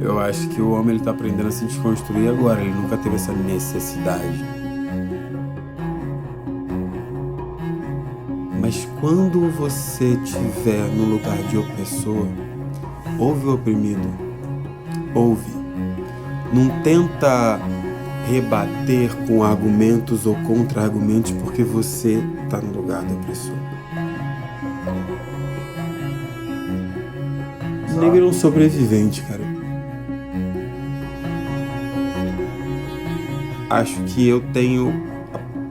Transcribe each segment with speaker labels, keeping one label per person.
Speaker 1: Eu acho que o homem ele tá aprendendo a se desconstruir agora, ele nunca teve essa necessidade. Mas quando você estiver no lugar de opressor, ouve o oprimido, ouve. Não tenta rebater com argumentos ou contra-argumentos porque você tá no lugar do opressor. O negro é um sobrevivente, cara. Acho que eu tenho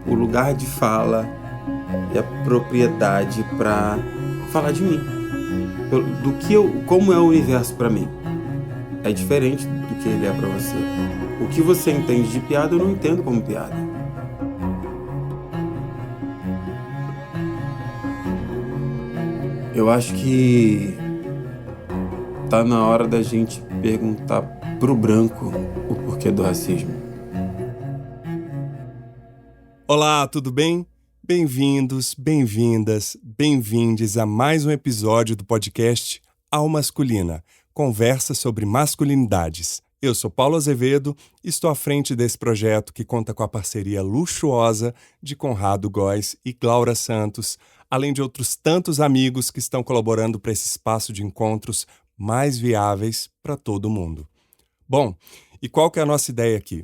Speaker 1: o lugar de fala e a propriedade pra falar de mim. Como é o universo pra mim. É diferente do que ele é pra você. O que você entende de piada, eu não entendo como piada. Eu acho que tá na hora da gente perguntar pro branco o porquê do racismo.
Speaker 2: Olá, tudo bem? Bem-vindos, bem-vindas, bem-vindes a mais um episódio do podcast Ao Masculina, conversa sobre masculinidades. Eu sou Paulo Azevedo e estou à frente desse projeto que conta com a parceria luxuosa de Conrado Góes e Glaura Santos, além de outros tantos amigos que estão colaborando para esse espaço de encontros mais viáveis para todo mundo. Bom, e qual que é a nossa ideia aqui?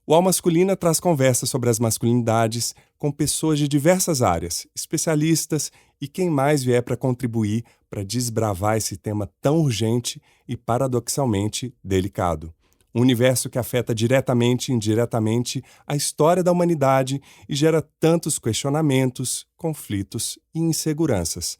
Speaker 2: O Ao Masculina traz conversas sobre as masculinidades com pessoas de diversas áreas, especialistas e quem mais vier para contribuir para desbravar esse tema tão urgente e paradoxalmente delicado. Um universo que afeta diretamente e indiretamente a história da humanidade e gera tantos questionamentos, conflitos e inseguranças.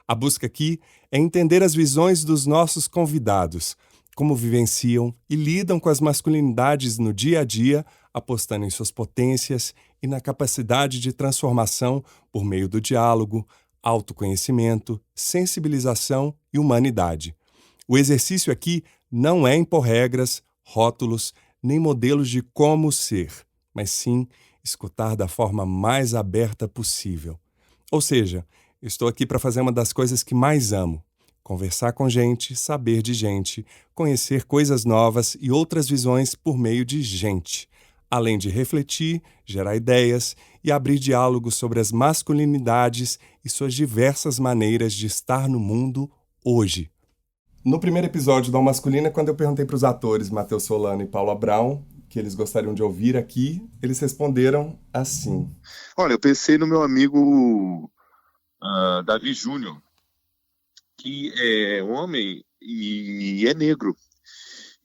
Speaker 2: A busca aqui é entender as visões dos nossos convidados, como vivenciam e lidam com as masculinidades no dia a dia, apostando em suas potências e na capacidade de transformação por meio do diálogo, autoconhecimento, sensibilização e humanidade. O exercício aqui não é impor regras, rótulos, nem modelos de como ser, mas sim escutar da forma mais aberta possível. Ou seja, estou aqui para fazer uma das coisas que mais amo: conversar com gente, saber de gente, conhecer coisas novas e outras visões por meio de gente, além de refletir, gerar ideias e abrir diálogos sobre as masculinidades e suas diversas maneiras de estar no mundo hoje. No primeiro episódio do Ao Masculina, quando eu perguntei para os atores Matheus Solano e Paula Brown que eles gostariam de ouvir aqui, eles responderam assim.
Speaker 3: Olha, eu pensei no meu amigo Davi Júnior, que é homem e é negro.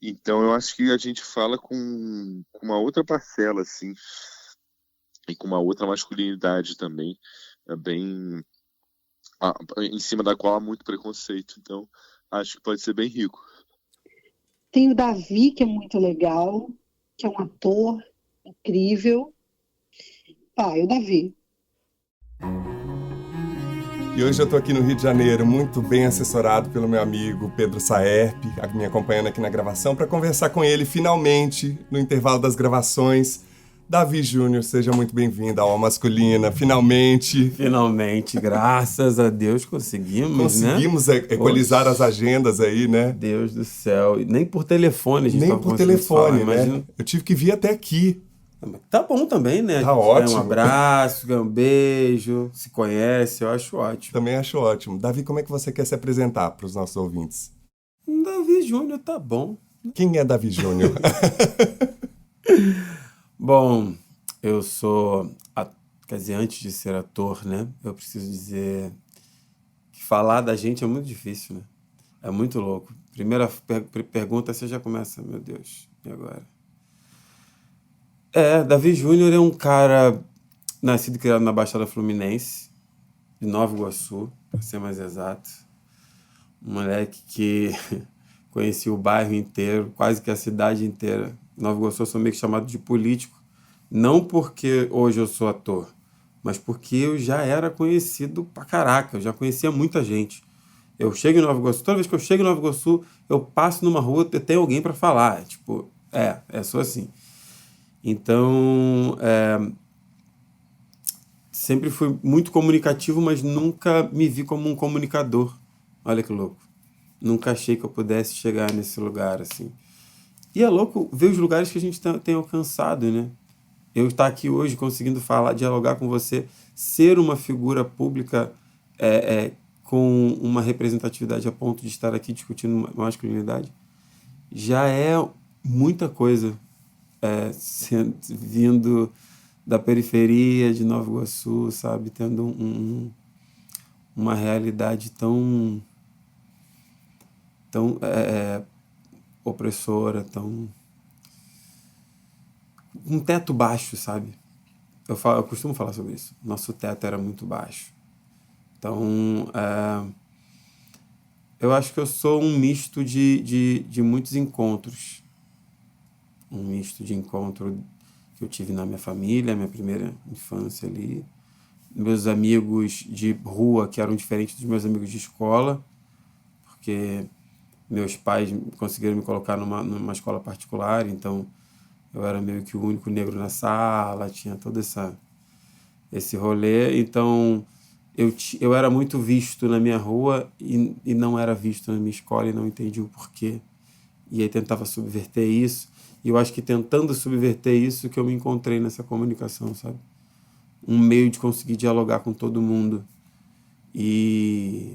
Speaker 3: Então eu acho que a gente fala com uma outra parcela, assim, e com uma outra masculinidade também, bem em cima da qual há muito preconceito. Então acho que pode ser bem rico.
Speaker 4: Tem o Davi, que é muito legal, que é um ator incrível. O Davi.
Speaker 2: E hoje eu estou aqui no Rio de Janeiro, muito bem assessorado pelo meu amigo Pedro Saerp, me acompanhando aqui na gravação, para conversar com ele finalmente, no intervalo das gravações. Davi Júnior, seja muito bem-vindo ao Masculina, finalmente.
Speaker 1: Finalmente, graças a Deus
Speaker 2: Conseguimos, né? Equalizar as agendas aí, né?
Speaker 1: Deus do céu, nem por telefone a gente
Speaker 2: Nem por telefone,
Speaker 1: falar,
Speaker 2: né? Eu tive que vir até aqui.
Speaker 1: Tá bom também, né?
Speaker 2: Tá ótimo.
Speaker 1: Um abraço, ganha um beijo, se conhece, eu acho ótimo.
Speaker 2: Também acho ótimo. Davi, como é que você quer se apresentar para os nossos ouvintes?
Speaker 1: Davi Júnior tá bom.
Speaker 2: Quem é Davi Júnior?
Speaker 1: Bom, eu sou, antes de ser ator, né? Eu preciso dizer que falar da gente é muito difícil, né? É muito louco. Primeira pergunta, você já começa, meu Deus, e agora? Davi Júnior é um cara nascido e criado na Baixada Fluminense, de Nova Iguaçu, para ser mais exato. Um moleque que conhecia o bairro inteiro, quase que a cidade inteira. Nova Iguaçu eu sou meio que chamado de político, não porque hoje eu sou ator, mas porque eu já era conhecido pra caraca, eu já conhecia muita gente. Eu chego em Nova Iguaçu, toda vez que eu chego em Nova Iguaçu, eu passo numa rua e tem alguém pra falar. Sou assim. Então, sempre fui muito comunicativo, mas nunca me vi como um comunicador. Olha que louco. Nunca achei que eu pudesse chegar nesse lugar, assim. E é louco ver os lugares que a gente tem alcançado, né? Eu estar aqui hoje conseguindo falar, dialogar com você, ser uma figura pública com uma representatividade a ponto de estar aqui discutindo masculinidade, já é muita coisa vindo da periferia de Nova Iguaçu, sabe? Tendo uma realidade tão opressora, tão... um teto baixo, sabe? Eu costumo falar sobre isso. Nosso teto era muito baixo. Então, eu acho que eu sou um misto de muitos encontros. Um misto de encontro que eu tive na minha família, minha primeira infância ali. Meus amigos de rua, que eram diferentes dos meus amigos de escola, porque meus pais conseguiram me colocar numa escola particular, então eu era meio que o único negro na sala, tinha todo esse rolê. Então eu era muito visto na minha rua e não era visto na minha escola e não entendi o porquê. E aí tentava subverter isso. E eu acho que tentando subverter isso que eu me encontrei nessa comunicação, sabe? Um meio de conseguir dialogar com todo mundo. E...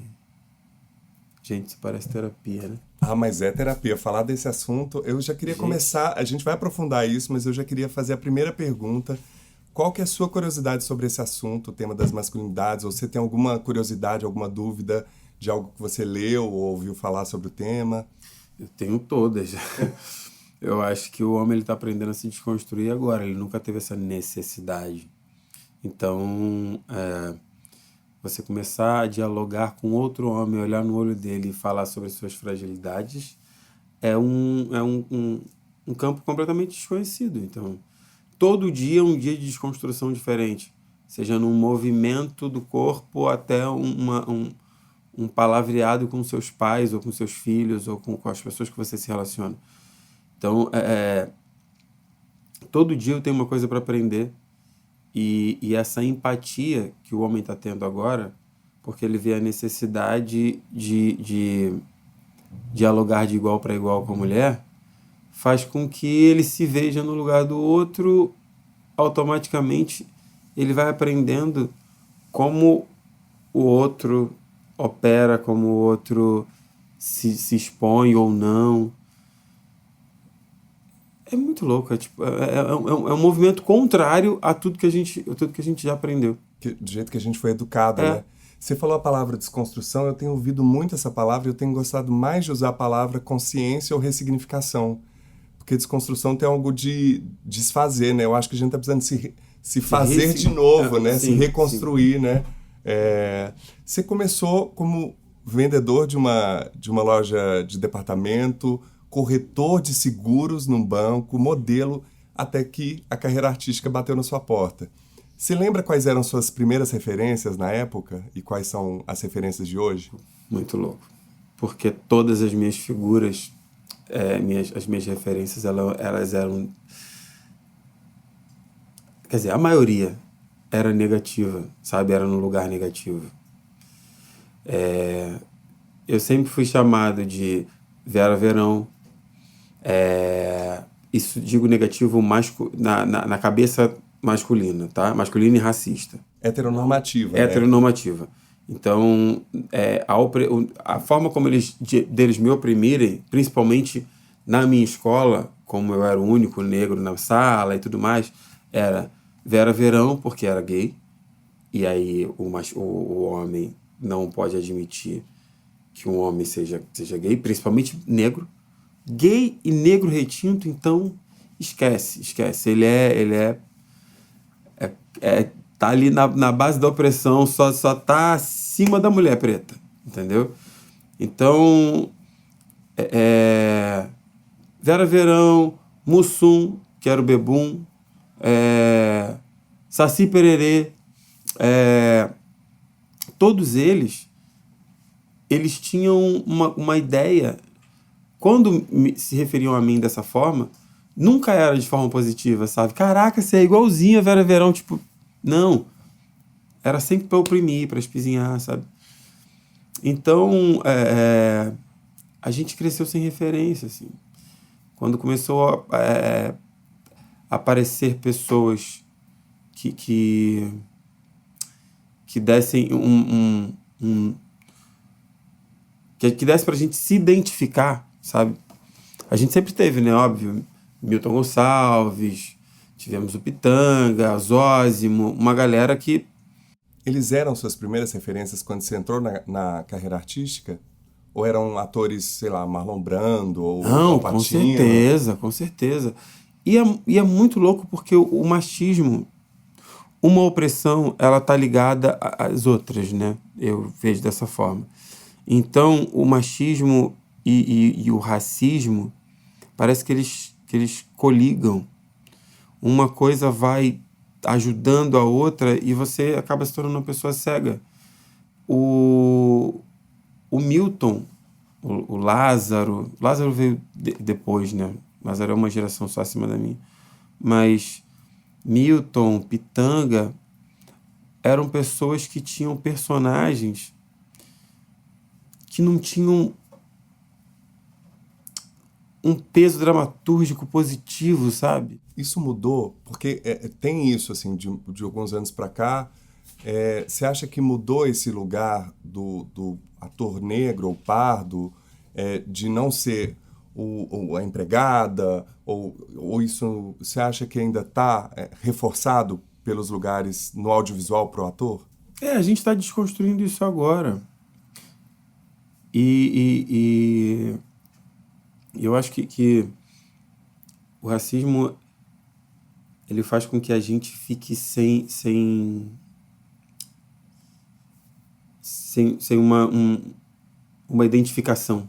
Speaker 1: gente, isso parece terapia, né?
Speaker 2: Ah, mas é terapia. Falar desse assunto, eu já queria começar, a gente vai aprofundar isso, mas eu já queria fazer a primeira pergunta. Qual que é a sua curiosidade sobre esse assunto, o tema das masculinidades? Ou você tem alguma curiosidade, alguma dúvida de algo que você leu ou ouviu falar sobre o tema?
Speaker 1: Eu tenho todas. Eu acho que o homem está aprendendo a se desconstruir agora. Ele nunca teve essa necessidade. Então, você começar a dialogar com outro homem, olhar no olho dele e falar sobre suas fragilidades é um campo completamente desconhecido. Então, todo dia é um dia de desconstrução diferente. Seja num movimento do corpo até um palavreado com seus pais ou com seus filhos ou com as pessoas que você se relaciona. Então, todo dia eu tenho uma coisa para aprender e essa empatia que o homem está tendo agora, porque ele vê a necessidade de dialogar de igual para igual com a mulher, faz com que ele se veja no lugar do outro, automaticamente ele vai aprendendo como o outro opera, como o outro se expõe ou não. É muito louco, é um movimento contrário a tudo que a gente já aprendeu.
Speaker 2: Do jeito que a gente foi educado, né? Você falou a palavra desconstrução, eu tenho ouvido muito essa palavra e eu tenho gostado mais de usar a palavra consciência ou ressignificação. Porque desconstrução tem algo de desfazer, né? Eu acho que a gente está precisando se fazer de novo, né?
Speaker 1: Sim,
Speaker 2: se reconstruir,
Speaker 1: sim.
Speaker 2: né? Você começou como vendedor de uma loja de departamento, corretor de seguros num banco, modelo, até que a carreira artística bateu na sua porta. Você lembra quais eram suas primeiras referências na época e quais são as referências de hoje?
Speaker 1: Muito louco. Porque todas as minhas figuras, as minhas referências, elas eram... Quer dizer, a maioria era negativa, sabe? Era num lugar negativo. Eu sempre fui chamado de Vera Verão. Isso digo negativo na cabeça masculina, tá? Masculina e racista.
Speaker 2: Heteronormativa.
Speaker 1: Heteronormativa. Então, a forma como deles me oprimirem, principalmente na minha escola, como eu era o único negro na sala e tudo mais, era Vera Verão, porque era gay, e aí o homem não pode admitir que um homem seja gay, principalmente negro. Gay e negro retinto, então esquece. Ele tá ali na base da opressão, só tá acima da mulher preta, entendeu? Então, Vera Verão, Mussum, que era o Bebum, Saci Pererê, todos eles tinham uma ideia. Quando se referiam a mim dessa forma, nunca era de forma positiva, sabe? Caraca, você é igualzinho a Vera Verão, tipo... Não. Era sempre para oprimir, para espizinhar, sabe? Então, a gente cresceu sem referência, assim. quando começou a aparecer pessoas que dessem que desse pra gente se identificar, sabe? A gente sempre teve, né? Óbvio, Milton Gonçalves, tivemos o Pitanga, Zósimo, uma galera que...
Speaker 2: Eles eram suas primeiras referências quando você entrou na carreira artística? Ou eram atores, sei lá, Marlon Brando ou
Speaker 1: Não,
Speaker 2: Al
Speaker 1: com
Speaker 2: Pacino?
Speaker 1: certeza, com certeza. E é muito louco porque o machismo, uma opressão, ela tá ligada às outras, né? Eu vejo dessa forma. Então, o machismo e o racismo, parece que eles coligam. Uma coisa vai ajudando a outra e você acaba se tornando uma pessoa cega. O Milton, o Lázaro... Lázaro veio depois, né? Lázaro é uma geração só acima da minha. Mas Milton, Pitanga, eram pessoas que tinham personagens que não tinham um peso dramatúrgico positivo, sabe?
Speaker 2: Isso mudou? Porque tem isso, assim, de alguns anos para cá. Você acha que mudou esse lugar do ator negro ou pardo, de não ser a empregada? Ou isso você acha que ainda está reforçado pelos lugares no audiovisual pro ator?
Speaker 1: A gente está desconstruindo isso agora. E eu acho que o racismo, ele faz com que a gente fique sem uma identificação.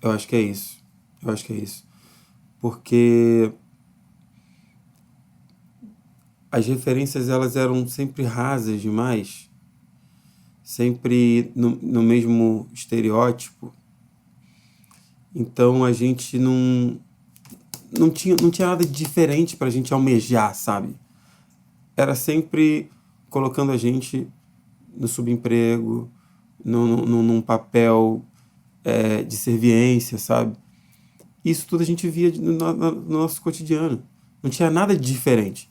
Speaker 1: Eu acho que é isso. Porque as referências, elas eram sempre rasas demais, sempre no mesmo estereótipo. Então a gente não tinha nada de diferente pra gente almejar, sabe? Era sempre colocando a gente no subemprego, num papel de serviência, sabe? Isso tudo a gente via no nosso cotidiano. Não tinha nada de diferente.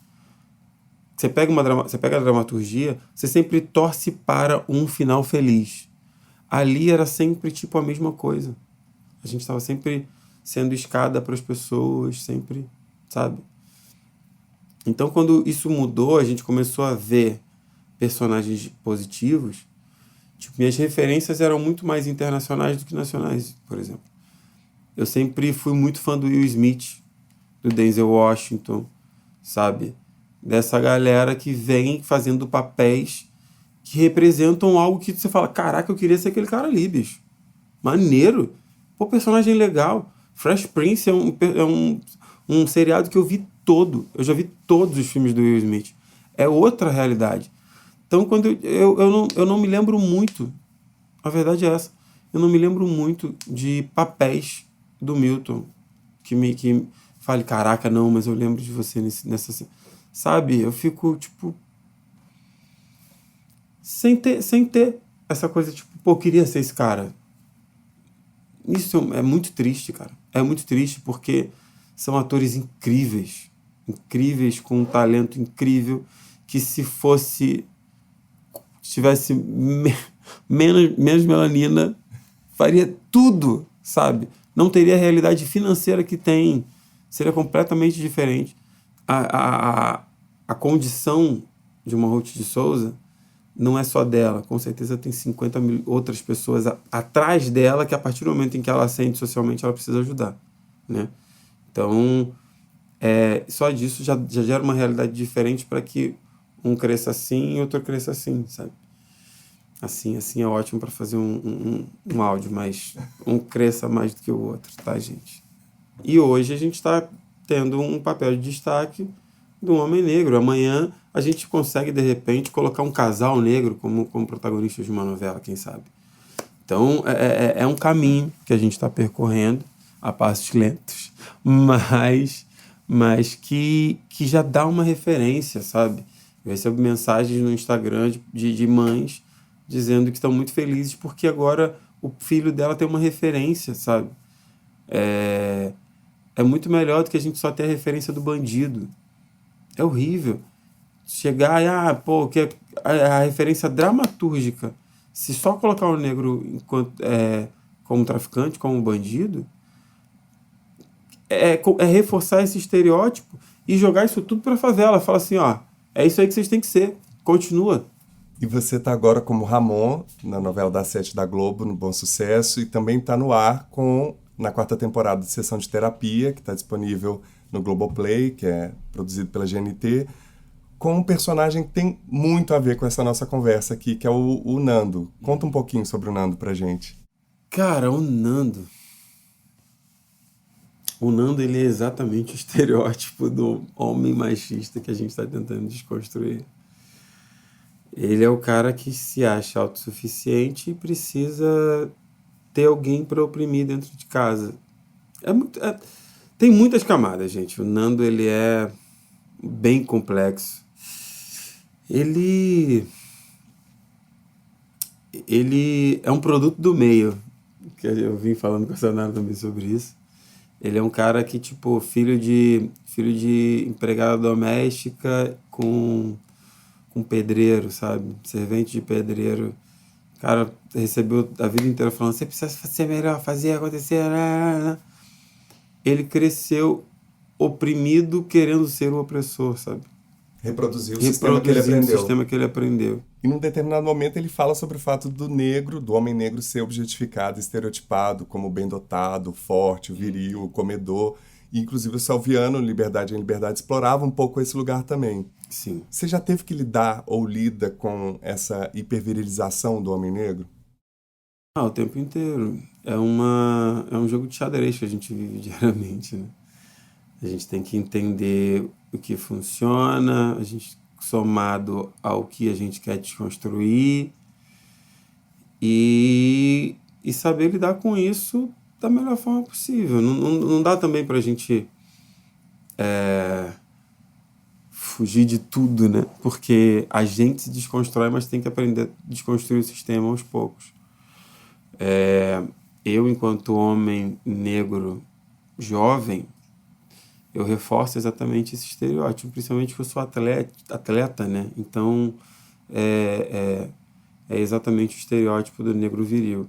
Speaker 1: Você pega a dramaturgia, você sempre torce para um final feliz. Ali era sempre tipo a mesma coisa. A gente estava sempre sendo escada para as pessoas, sempre, sabe? Então, quando isso mudou, a gente começou a ver personagens positivos. Tipo, minhas referências eram muito mais internacionais do que nacionais, por exemplo. Eu sempre fui muito fã do Will Smith, do Denzel Washington, sabe? Dessa galera que vem fazendo papéis que representam algo que você fala, caraca, eu queria ser aquele cara ali, bicho. Maneiro. Pô, personagem legal. Fresh Prince é um seriado que eu vi todo. Eu já vi todos os filmes do Will Smith. É outra realidade. Então, quando eu não me lembro muito, a verdade é essa, eu não me lembro muito de papéis do Milton que fale, caraca, não, mas eu lembro de você nessa... Sabe? Eu fico, tipo... Sem ter essa coisa, tipo, pô, eu queria ser esse cara. Isso é muito triste, cara. É muito triste porque são atores incríveis. Incríveis, com um talento incrível, que se tivesse menos melanina, faria tudo, sabe? Não teria a realidade financeira que tem. Seria completamente diferente. A condição de uma Ruth de Souza não é só dela. Com certeza tem 50 mil outras pessoas atrás dela que, a partir do momento em que ela ascende socialmente, ela precisa ajudar, né? Então, só disso já gera uma realidade diferente para que um cresça assim e outro cresça assim, sabe? Assim é ótimo para fazer um áudio, mas um cresça mais do que o outro, tá, gente? E hoje a gente está tendo um papel de destaque do homem negro. Amanhã a gente consegue, de repente, colocar um casal negro como protagonista de uma novela, quem sabe? Então, é um caminho que a gente está percorrendo a passos lentos, mas que já dá uma referência, sabe? Eu recebo mensagens no Instagram de mães dizendo que estão muito felizes porque agora o filho dela tem uma referência, sabe? É muito melhor do que a gente só ter a referência do bandido. É horrível. Chegar e, que a referência dramatúrgica, se só colocar o negro como traficante, como bandido, é reforçar esse estereótipo e jogar isso tudo pra favela. Fala assim, é isso aí que vocês têm que ser. Continua.
Speaker 2: E você tá agora como Ramon, na novela das 7 da Globo, no Bom Sucesso, e também tá no ar na 4ª temporada de Sessão de Terapia, que está disponível no Globoplay, que é produzido pela GNT, com um personagem que tem muito a ver com essa nossa conversa aqui, que é o Nando. Conta um pouquinho sobre o Nando pra gente.
Speaker 1: Cara, o Nando... O Nando, ele é exatamente o estereótipo do homem machista que a gente está tentando desconstruir. Ele é o cara que se acha autossuficiente e precisa ter alguém para oprimir dentro de casa. Tem muitas camadas, gente. O Nando, ele é bem complexo. Ele é um produto do meio, que eu vim falando com a Sanara também sobre isso. Ele é um cara que, tipo, filho de empregada doméstica com pedreiro, sabe? Servente de pedreiro. O cara recebeu a vida inteira falando, você precisa ser melhor, fazer acontecer. Ele cresceu oprimido, querendo ser o opressor, sabe?
Speaker 2: Reproduziu o sistema que ele aprendeu.
Speaker 1: E
Speaker 2: num determinado momento ele fala sobre o fato do homem negro ser objetificado, estereotipado como bem dotado, forte, viril, comedor. E, inclusive, o Salviano, Liberdade em Liberdade, explorava um pouco esse lugar também.
Speaker 1: Sim.
Speaker 2: Você já teve que lidar ou lida com essa hipervirilização do homem negro?
Speaker 1: O tempo inteiro. É um jogo de xadrez que a gente vive diariamente, né? A gente tem que entender o que funciona, a gente somado ao que a gente quer desconstruir e saber lidar com isso da melhor forma possível. Não dá também pra gente fugir de tudo, né? Porque a gente se desconstrói, mas tem que aprender a desconstruir o sistema aos poucos. Eu, enquanto homem negro jovem, eu reforço exatamente esse estereótipo, principalmente que eu sou atleta, né? Então, é exatamente o estereótipo do negro viril.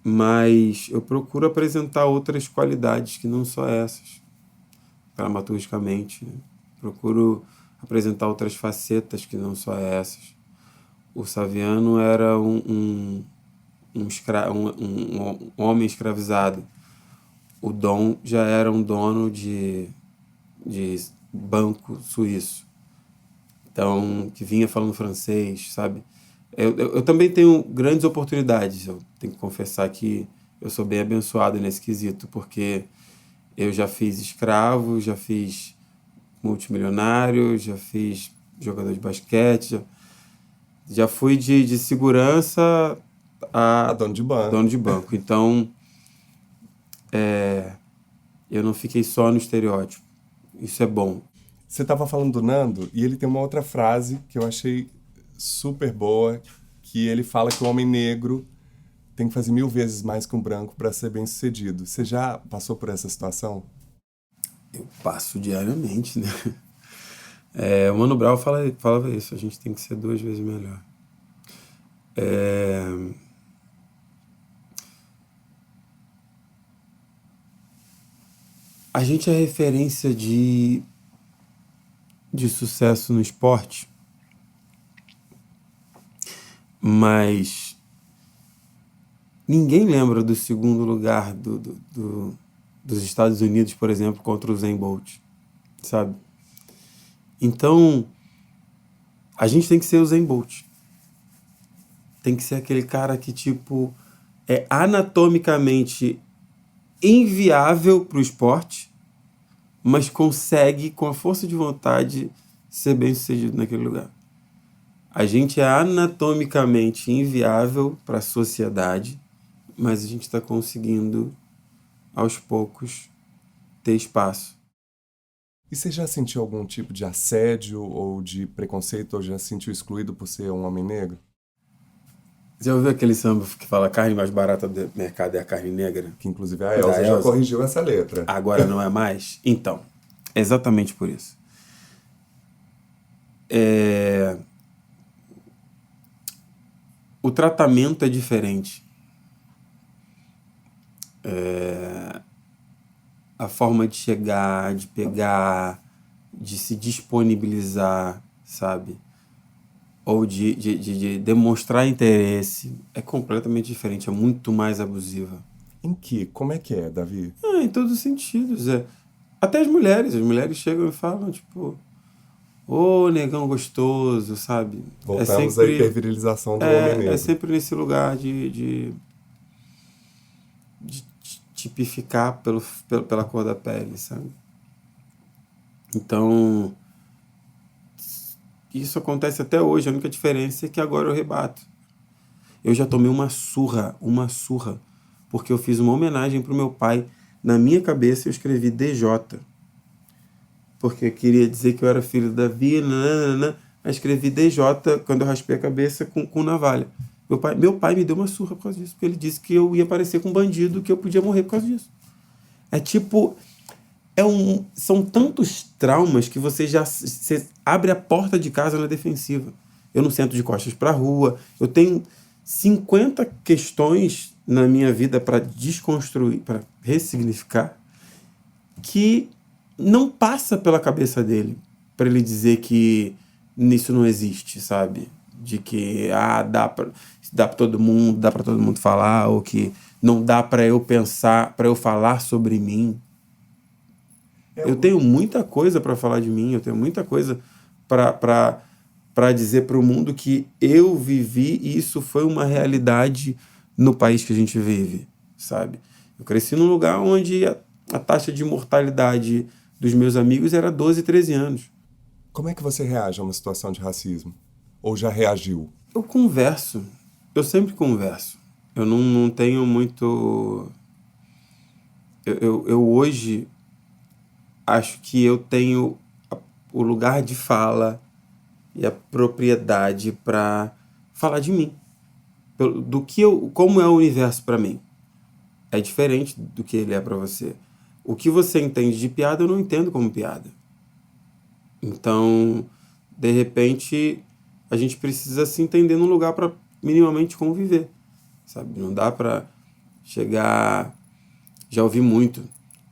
Speaker 1: Mas eu procuro apresentar outras qualidades que não só essas, dramaturgicamente, né? Procuro apresentar outras facetas que não só essas. O Saviano era um homem escravizado. O Dom já era um dono de banco suíço. Então, que vinha falando francês, sabe? Eu também tenho grandes oportunidades. Eu tenho que confessar que eu sou bem abençoado nesse quesito, porque eu já fiz escravo, já fiz multimilionário, já fiz jogador de basquete, já fui de segurança a
Speaker 2: dono de banco.
Speaker 1: Dono de banco. Então, eu não fiquei só no estereótipo. Isso é bom.
Speaker 2: Você estava falando do Nando e ele tem uma outra frase que eu achei super boa, que ele fala que o homem negro tem que fazer 1000 vezes mais que um branco para ser bem-sucedido. Você já passou por essa situação?
Speaker 1: Eu passo diariamente, né? O Mano Brown falava isso, a gente tem que ser 2 vezes melhor. A gente é referência de sucesso no esporte, mas ninguém lembra do segundo lugar dos Estados Unidos, por exemplo, contra o Usain Bolt, sabe? Então, a gente tem que ser o Usain Bolt. Tem que ser aquele cara que, tipo, é anatomicamente inviável para o esporte, mas consegue, com a força de vontade, ser bem-sucedido naquele lugar. A gente é anatomicamente inviável para a sociedade, mas a gente está conseguindo, aos poucos, ter espaço.
Speaker 2: E você já sentiu algum tipo de assédio ou de preconceito, ou já se sentiu excluído por ser um homem negro?
Speaker 1: Já ouviu aquele samba que fala a carne mais barata do mercado é a carne negra?
Speaker 2: Que inclusive a Elza já corrigiu essa letra.
Speaker 1: Agora não é mais? Então, é exatamente por isso. O tratamento é diferente. A forma de chegar, de pegar, de se disponibilizar, sabe? Ou de demonstrar interesse é completamente diferente, é muito mais abusiva.
Speaker 2: Em que? Como é que é, Davi?
Speaker 1: Em todos os sentidos. Até as mulheres chegam e falam, tipo, ô, negão gostoso, sabe?
Speaker 2: Voltamos à hipervirilização do homem negro.
Speaker 1: É sempre nesse lugar de tipificar pela cor da pele, sabe? Então, isso acontece até hoje. A única diferença é que agora eu rebato. Eu já tomei uma surra, porque eu fiz uma homenagem pro meu pai. Na minha cabeça eu escrevi DJ, porque eu queria dizer que eu era filho da Davi, aí escrevi DJ quando eu raspei a cabeça com navalha. Meu pai me deu uma surra por causa disso, porque ele disse que eu ia parecer com um bandido, que eu podia morrer por causa disso. São tantos traumas que você abre a porta de casa na defensiva. Eu não sento de costas para a rua, eu tenho 50 questões na minha vida para desconstruir, para ressignificar, que não passa pela cabeça dele, para ele dizer que isso não existe, sabe? De que dá para todo mundo falar, ou que não dá para eu pensar, para eu falar sobre mim. Eu tenho muita coisa para falar de mim, eu tenho muita coisa para dizer para o mundo que eu vivi, e isso foi uma realidade no país que a gente vive, sabe? Eu cresci num lugar onde a taxa de mortalidade dos meus amigos era 12, 13 anos.
Speaker 2: Como é que você reage a uma situação de racismo? Ou já reagiu?
Speaker 1: Eu converso. Eu sempre converso. Eu não tenho muito... Eu hoje acho que eu tenho o lugar de fala e a propriedade para falar de mim. Como é o universo para mim. É diferente do que ele é para você. O que você entende de piada, eu não entendo como piada. Então, de repente, a gente precisa se entender num lugar para minimamente conviver, sabe? Não dá para chegar... Já ouvi muito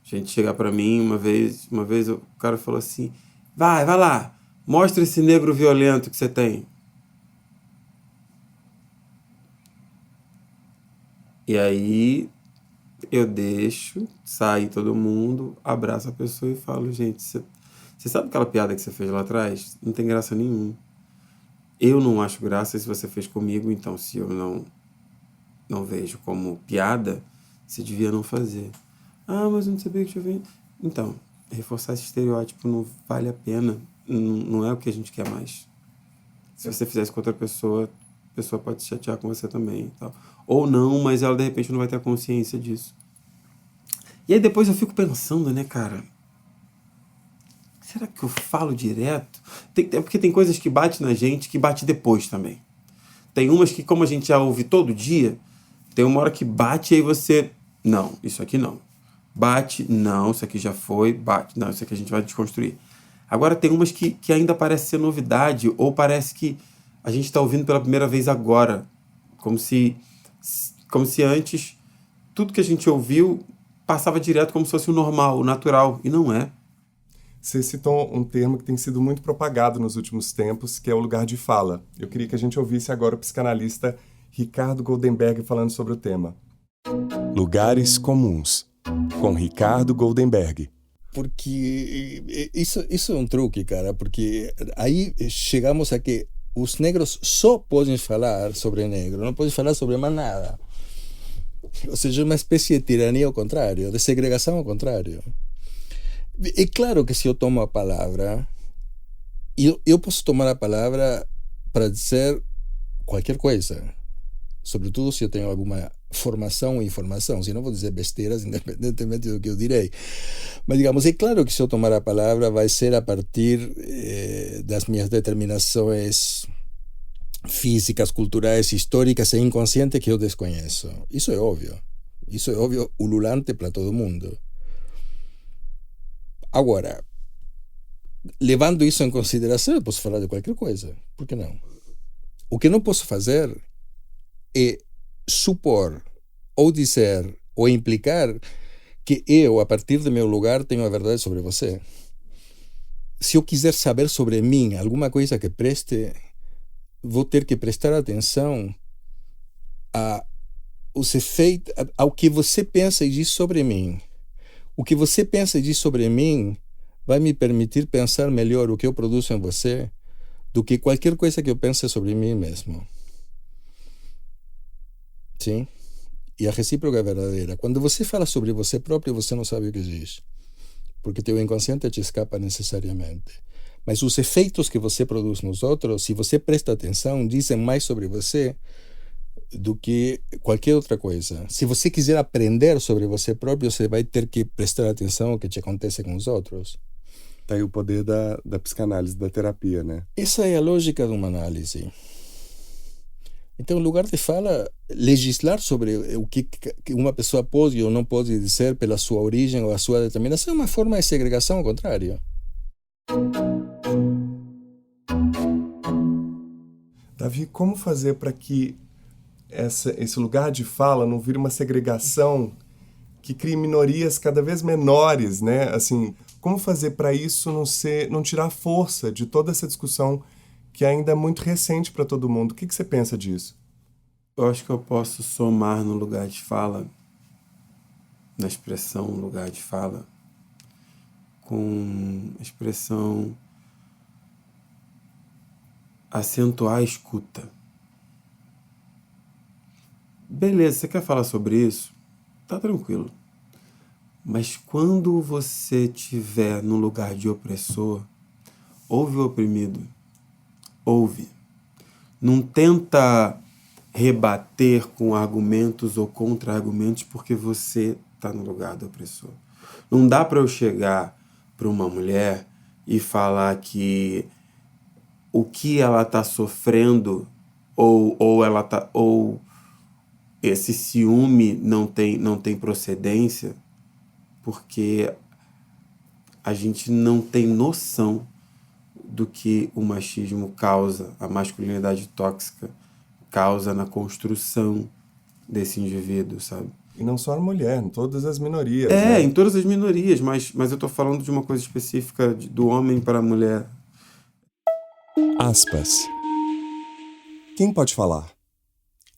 Speaker 1: gente chegar para mim uma vez o cara falou assim: vai lá, mostra esse negro violento que você tem. E aí eu deixo sair todo mundo, abraço a pessoa e falo: gente, você sabe aquela piada que você fez lá atrás? Não tem graça nenhuma. Eu não acho graça se você fez comigo, então se eu não vejo como piada, você devia não fazer. Mas eu não sabia que tinha vindo. Então, reforçar esse estereótipo não vale a pena. Não é o que a gente quer mais. Se você fizer isso com outra pessoa, a pessoa pode se chatear com você também e tal. Ou não, mas ela de repente não vai ter a consciência disso. E aí depois eu fico pensando, né, cara? Será que eu falo direto? Porque tem coisas que batem na gente que bate depois também. Tem umas que, como a gente já ouve todo dia, tem uma hora que bate e aí você... Não, isso aqui não. Bate, não, isso aqui já foi. Bate, não, isso aqui a gente vai desconstruir. Agora tem umas que ainda parece ser novidade, ou parece que a gente está ouvindo pela primeira vez agora. Como se antes tudo que a gente ouviu passava direto como se fosse o normal, o natural, e não é.
Speaker 2: Você citou um termo que tem sido muito propagado nos últimos tempos, que é o lugar de fala. Eu queria que a gente ouvisse agora o psicanalista Ricardo Goldenberg falando sobre o tema. Lugares comuns, com Ricardo Goldenberg.
Speaker 5: Porque isso é um truque, cara, porque aí chegamos a que os negros só podem falar sobre negro, não podem falar sobre mais nada. Ou seja, uma espécie de tirania ao contrário, de segregação ao contrário. É claro que se eu tomo a palavra, eu posso tomar a palavra para dizer qualquer coisa, sobretudo se eu tenho alguma formação ou informação, senão vou dizer besteiras independentemente do que eu direi. Mas digamos, é claro que se eu tomar a palavra vai ser a partir das minhas determinações físicas, culturais, históricas e inconscientes que eu desconheço. Isso é óbvio. Isso é óbvio, ululante para todo mundo. Agora, levando isso em consideração, eu posso falar de qualquer coisa. Por que não? O que não posso fazer é supor, ou dizer, ou implicar que eu, a partir do meu lugar, tenho a verdade sobre você. Se eu quiser saber sobre mim alguma coisa que preste, vou ter que prestar atenção os efeitos, ao que você pensa e diz sobre mim. O que você pensa e diz sobre mim vai me permitir pensar melhor o que eu produzo em você do que qualquer coisa que eu pense sobre mim mesmo. Sim? E a recíproca é verdadeira. Quando você fala sobre você próprio, você não sabe o que diz, porque teu inconsciente te escapa necessariamente. Mas os efeitos que você produz nos outros, se você presta atenção, dizem mais sobre você do que qualquer outra coisa. Se você quiser aprender sobre você próprio, você vai ter que prestar atenção ao que te acontece com os outros.
Speaker 2: Tá aí o poder da psicanálise, da terapia, né?
Speaker 5: Essa é a lógica de uma análise. Então, em lugar de legislar sobre o que uma pessoa pode ou não pode dizer pela sua origem ou a sua determinação, é uma forma de segregação ao contrário.
Speaker 2: Davi, como fazer para que esse lugar de fala não vire uma segregação que crie minorias cada vez menores, né? Assim, como fazer para isso não tirar a força de toda essa discussão que ainda é muito recente para todo mundo? O que você pensa disso?
Speaker 1: Eu acho que eu posso somar no lugar de fala, na expressão lugar de fala, com a expressão acentuar a escuta. Beleza, você quer falar sobre isso? Tá tranquilo. Mas quando você estiver no lugar de opressor, ouve o oprimido. Ouve. Não tenta rebater com argumentos ou contra-argumentos porque você está no lugar do opressor. Não dá para eu chegar para uma mulher e falar que o que ela está sofrendo ou esse ciúme não tem procedência, porque a gente não tem noção do que o machismo causa, a masculinidade tóxica causa na construção desse indivíduo, sabe?
Speaker 2: E não só a mulher, em todas as minorias. Né?
Speaker 1: Em todas as minorias, mas eu tô falando de uma coisa específica do homem para a mulher.
Speaker 2: Aspas. Quem pode falar?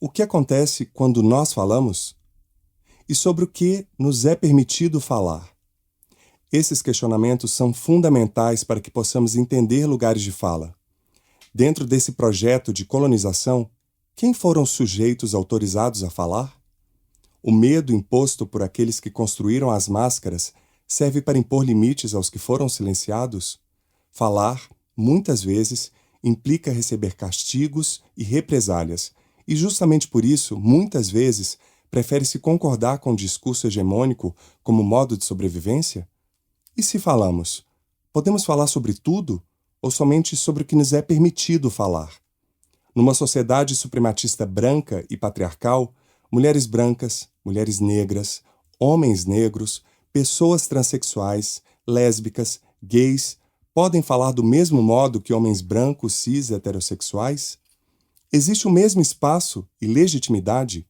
Speaker 2: O que acontece quando nós falamos? E sobre o que nos é permitido falar? Esses questionamentos são fundamentais para que possamos entender lugares de fala. Dentro desse projeto de colonização, quem foram os sujeitos autorizados a falar? O medo imposto por aqueles que construíram as máscaras serve para impor limites aos que foram silenciados? Falar, muitas vezes, implica receber castigos e represálias, e justamente por isso, muitas vezes, prefere-se concordar com o discurso hegemônico como modo de sobrevivência? E se falamos, podemos falar sobre tudo ou somente sobre o que nos é permitido falar? Numa sociedade suprematista branca e patriarcal, mulheres brancas, mulheres negras, homens negros, pessoas transexuais, lésbicas, gays, podem falar do mesmo modo que homens brancos, cis, heterossexuais? Existe o mesmo espaço e legitimidade?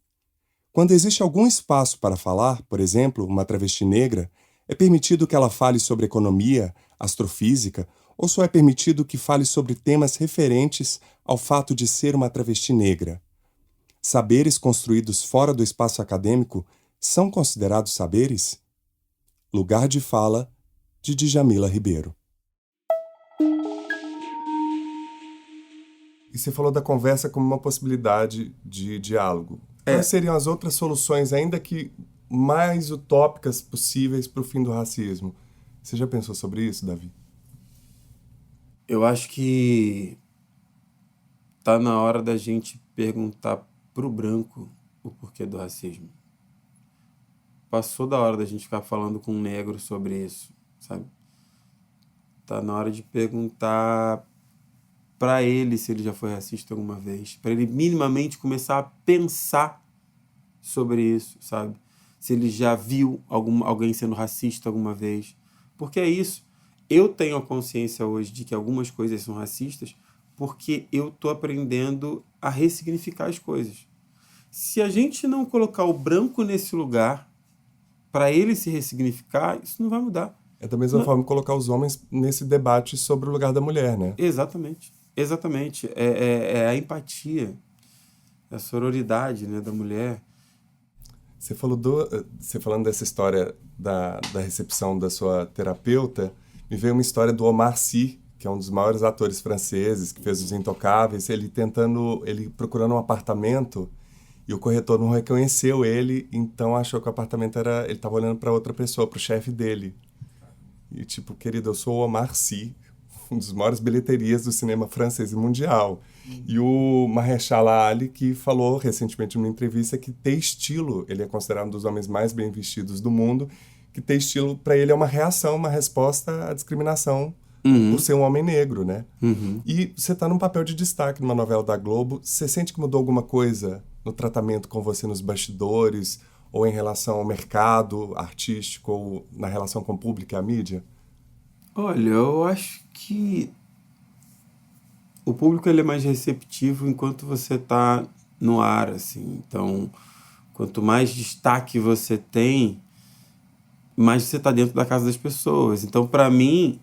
Speaker 2: Quando existe algum espaço para falar, por exemplo, uma travesti negra, é permitido que ela fale sobre economia, astrofísica, ou só é permitido que fale sobre temas referentes ao fato de ser uma travesti negra? Saberes construídos fora do espaço acadêmico são considerados saberes? Lugar de fala, de Djamila Ribeiro. E você falou da conversa como uma possibilidade de diálogo. Quais seriam as outras soluções, ainda que mais utópicas possíveis, para o fim do racismo? Você já pensou sobre isso, Davi?
Speaker 1: Eu acho que tá na hora da gente perguntar pro branco o porquê do racismo. Passou da hora da gente ficar falando com um negro sobre isso, sabe? Tá na hora de perguntar para ele se ele já foi racista alguma vez, para ele minimamente começar a pensar sobre isso, sabe? Se ele já viu alguém sendo racista alguma vez. Porque é isso. Eu tenho a consciência hoje de que algumas coisas são racistas porque eu tô aprendendo a ressignificar as coisas. Se a gente não colocar o branco nesse lugar para ele se ressignificar, isso não vai mudar.
Speaker 2: É da mesma forma colocar os homens nesse debate sobre o lugar da mulher, né?
Speaker 1: Exatamente. Exatamente. É a empatia, a sororidade, né, da mulher.
Speaker 2: Você falando dessa história da recepção da sua terapeuta, me veio uma história do Omar Sy, que é um dos maiores atores franceses, que fez Os Intocáveis, ele procurando um apartamento e o corretor não reconheceu ele, então achou que o apartamento ele estava olhando para outra pessoa, para o chefe dele. E tipo, querido, eu sou o Omar Sy, um dos maiores bilheterias do cinema francês e mundial. E o Mahershala Ali, que falou recentemente numa entrevista que ter estilo, ele é considerado um dos homens mais bem vestidos do mundo, que ter estilo para ele é uma reação, uma resposta à discriminação por ser um homem negro, né? E você está num papel de destaque numa novela da Globo, você sente que mudou alguma coisa no tratamento com você nos bastidores, ou em relação ao mercado artístico, ou na relação com o público e a mídia?
Speaker 1: Olha, eu acho que o público ele é mais receptivo enquanto você está no ar, assim. Então, quanto mais destaque você tem, mais você está dentro da casa das pessoas. Então, para mim,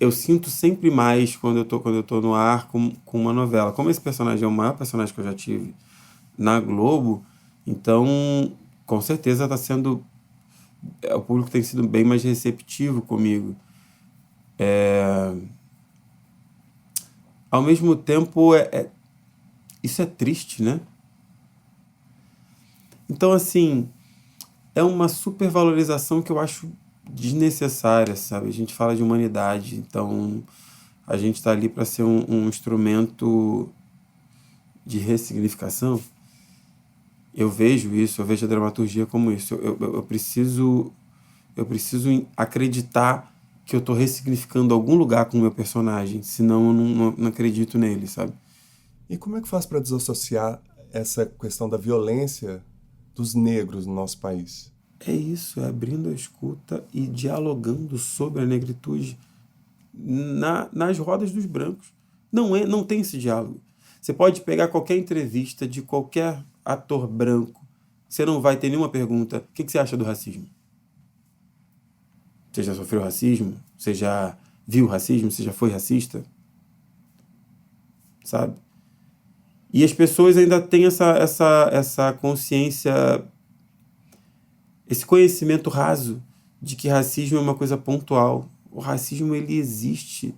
Speaker 1: eu sinto sempre mais quando eu tô no ar com uma novela. Como esse personagem é o maior personagem que eu já tive na Globo, então, com certeza está sendo... O público tem sido bem mais receptivo comigo. Ao mesmo tempo, isso é triste, né? Então, assim, é uma supervalorização que eu acho desnecessária, sabe? A gente fala de humanidade, então a gente está ali para ser um instrumento de ressignificação. Eu vejo isso, eu vejo a dramaturgia como isso. Eu preciso acreditar que eu estou ressignificando algum lugar com o meu personagem, senão eu não acredito nele, sabe?
Speaker 2: E como é que faz para desassociar essa questão da violência dos negros no nosso país?
Speaker 1: É isso, é abrindo a escuta e dialogando sobre a negritude nas rodas dos brancos. Não tem esse diálogo. Você pode pegar qualquer entrevista de qualquer ator branco, você não vai ter nenhuma pergunta: o que você acha do racismo? Você já sofreu racismo? Você já viu racismo? Você já foi racista? Sabe? E as pessoas ainda têm essa consciência, esse conhecimento raso de que racismo é uma coisa pontual. O racismo, ele existe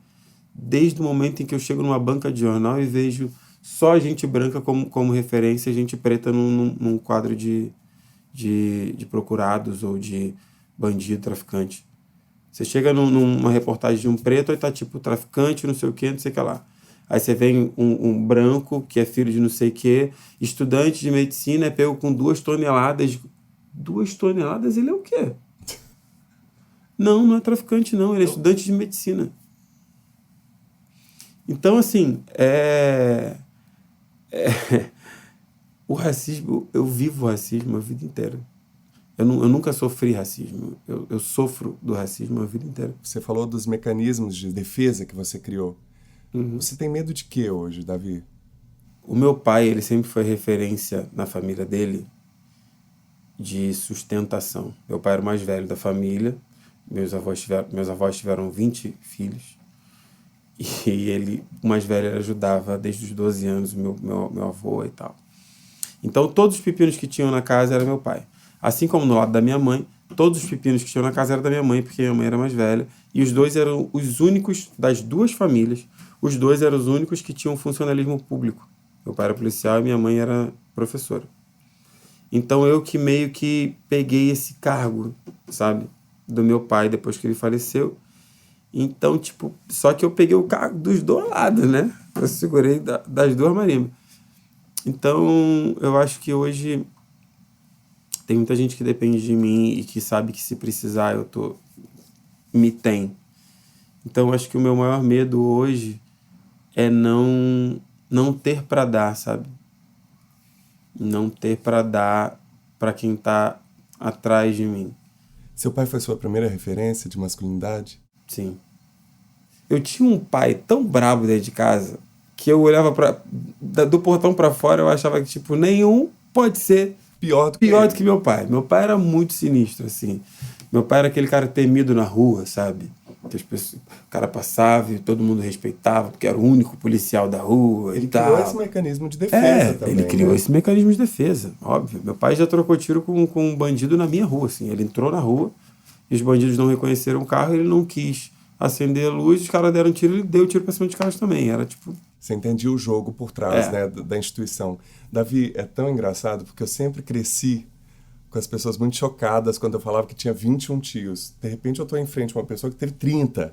Speaker 1: desde o momento em que eu chego numa banca de jornal e vejo só gente branca como referência, gente preta num quadro de procurados ou de bandido, traficante. Você chega numa reportagem de um preto, aí tá tipo traficante, não sei o que, não sei o que lá. Aí você vem um branco, que é filho de não sei o que, estudante de medicina, é pego com 2 toneladas. 2 toneladas, ele é o quê? Não é traficante, não. Ele é estudante de medicina. Então, assim, o racismo, eu vivo o racismo a vida inteira. Eu nunca sofri racismo. Eu sofro do racismo a vida inteira.
Speaker 2: Você falou dos mecanismos de defesa que você criou. Você tem medo de quê hoje, Davi?
Speaker 1: O meu pai, ele sempre foi referência na família dele de sustentação. Meu pai era o mais velho da família. Meus avós tiveram 20 filhos. E ele, o mais velho, ele ajudava desde os 12 anos, meu avô e tal. Então, todos os pepinos que tinham na casa era meu pai. Assim como no lado da minha mãe, todos os pepinos que tinham na casa eram da minha mãe, porque minha mãe era mais velha. E os dois eram os únicos, das 2 famílias, os 2 eram os únicos que tinham funcionalismo público. Meu pai era policial e minha mãe era professora. Então, eu que meio que peguei esse cargo, sabe, do meu pai depois que ele faleceu. Então, tipo, só que eu peguei o cargo dos 2 lados, né? Eu segurei das 2 marimbas. Então, eu acho que hoje tem muita gente que depende de mim e que sabe que se precisar me tem. Então, eu acho que o meu maior medo hoje é não ter para dar, sabe? Não ter para dar para quem tá atrás de mim.
Speaker 2: Seu pai foi sua primeira referência de masculinidade?
Speaker 1: Sim. Eu tinha um pai tão brabo dentro de casa que eu olhava do portão para fora, eu achava que, tipo, nenhum pode ser
Speaker 2: Pior do
Speaker 1: que meu pai. Meu pai era muito sinistro, assim. Meu pai era aquele cara temido na rua, sabe? Que o cara passava e todo mundo respeitava, porque era o único policial da rua
Speaker 2: Ele
Speaker 1: e tal.
Speaker 2: criou esse mecanismo de defesa também.
Speaker 1: Ele criou
Speaker 2: né?
Speaker 1: esse mecanismo de defesa, óbvio. Meu pai já trocou tiro com um bandido na minha rua, assim. Ele entrou na rua e os bandidos não reconheceram o carro, ele não quis acender a luz, os caras deram tiro, ele deu tiro pra cima dos caras também. Era tipo...
Speaker 2: Você entendia o jogo por trás, né, da instituição. Davi, é tão engraçado porque eu sempre cresci com as pessoas muito chocadas quando eu falava que tinha 21 tios. De repente eu estou em frente a uma pessoa que teve 30.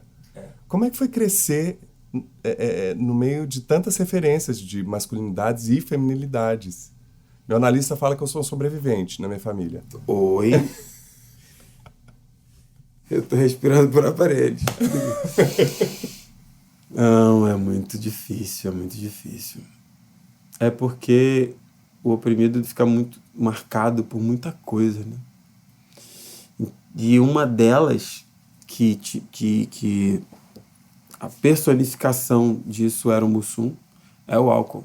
Speaker 2: Como é que foi crescer no meio de tantas referências de masculinidades e feminilidades? Meu analista fala que eu sou um sobrevivente na minha família.
Speaker 1: Oi? Eu tô respirando por aparelhos. Não, é muito difícil, é muito difícil. É porque o oprimido fica muito marcado por muita coisa, né? E uma delas, que a personificação disso era o Mussum, é o álcool.